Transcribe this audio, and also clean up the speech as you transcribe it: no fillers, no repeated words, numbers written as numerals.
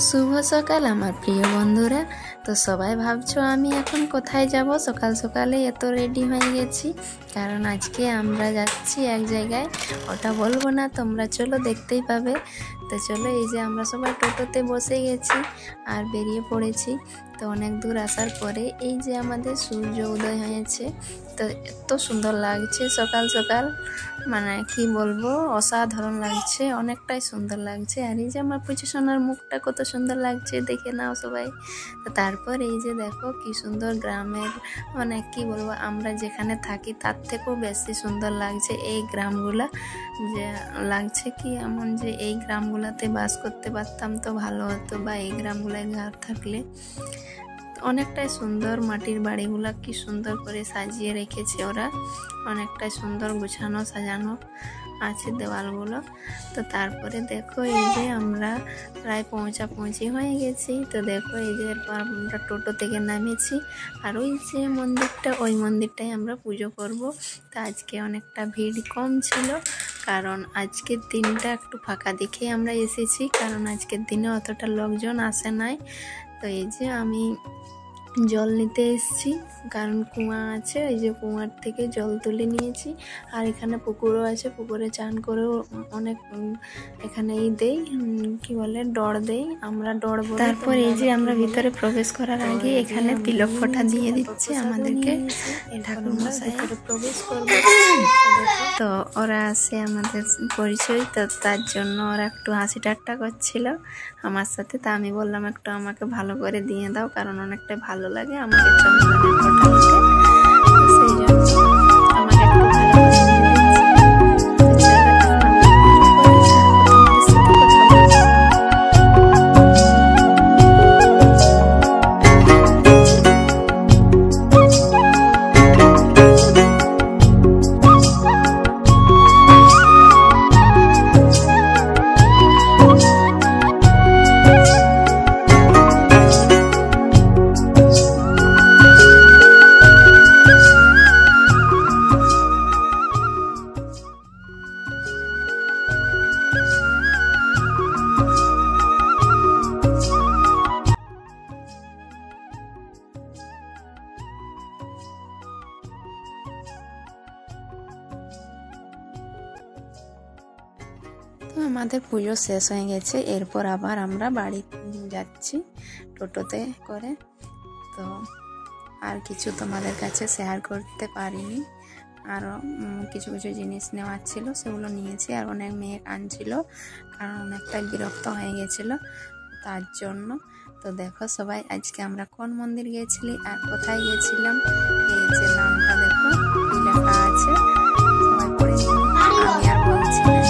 শুভ সকাল আমার প্রিয় বন্ধুরা। তো সবাই ভাবছো আমি এখন কোথায় যাব, সকাল সকালে এত রেডি হয়ে গেছি, কারণ আজকে আমরা যাচ্ছি এক জায়গায়, ওটা বলবো না, তোমরা চলো দেখতেই পাবে। তো চলো, এই যে আমরা সবাই টোটোতে বসে গেছি আর বেরিয়ে পড়েছি। তো অনেক দূর আসার পরে এই যে আমাদের সূর্য উদয় হয়েছে, তো এত সুন্দর লাগছে সকাল সকাল, মানে কি বলবো, অসাধারণ লাগছে, অনেকটাই সুন্দর লাগছে। আর এই যে আমার পুচু সোনার মুখটা কত সুন্দর লাগছে, দেখে নাও সবাই। তো তারপর এই যে দেখো কি সুন্দর গ্রামের, মানে কি বলবো, আমরা যেখানে থাকি তার থেকেও বেশি সুন্দর লাগছে এই গ্রামগুলা। যে লাগছে কি এমন যে এই গ্রামগুলাতে বাস করতে পারতাম তো ভালো হতো, বা এই গ্রামগুলায় ঘর থাকলে। অনেকটাই সুন্দর, মাটির বাড়িগুলা কি সুন্দর করে সাজিয়ে রেখেছে ওরা, অনেকটাই সুন্দর গুছানো সাজানো আছে দেওয়ালগুলো। তো তারপরে দেখো এই যে আমরা প্রায় পৌঁছি হয়ে গেছি। তো দেখো এই যে এরপর আমরা টোটো থেকে নামেছি, আর ওই যে মন্দিরটা, ওই মন্দিরটাই আমরা পুজো করব। তো আজকে অনেকটা ভিড় কম ছিল, কারণ আজকের দিনটা একটু ফাঁকা দেখে আমরা এসেছি, কারণ আজকের দিনে অতটা লোকজন আসে নাই। তো এই যে আমি জল নিতে এসেছি, কারণ কুয়া আছে, এই যে কুয়ার থেকে জল তুলে নিয়েছি। আর এখানে পুকুরও আছে, পুকুরে চান করেও অনেক এখানেই দেই, কি বলে, ডড় দেই, আমরা ডড় বলি। তারপর এই যে আমরা ভিতরে প্রবেশ করার আগে এখানে তিলক ফোঁটা দিয়ে দিচ্ছে আমাদেরকে, ঠাকুর মশাই প্রবেশ করবে। তো ওরা আসে আমাদের পরিচয়, তো তার জন্য ওরা একটু হাসি ঠাট্টা করছিল আমার সাথে। তা আমি বললাম একটু আমাকে ভালো করে দিয়ে দাও, কারণ অনেকটা ভালো লাগে আমাকে চন্দনের ফোঁটা দিতে, সেই জন্য আমাকে একটু ভালো করে দিয়ে আমাদের পুজো শেষ হয়ে গেছে। এরপর আবার আমরা বাড়ি যাচ্ছি টোটোতে করে। তো আর কিছু তোমাদের কাছে শেয়ার করতে পারিনি, আরও কিছু কিছু জিনিস নেওয়ার ছিল, সেগুলো নিয়েছি। আর অনেক মেয়ে আনছিল, কারণ অনেকটা বিরক্ত হয়ে গেছিলো তার জন্য। তো দেখো সবাই, আজকে আমরা কোন মন্দির গেছিলি আর কোথায় গেছিলাম, এই যে নামটা দেখো লেখা আছে, সবাই পড়ে, আমি আর বলছি না।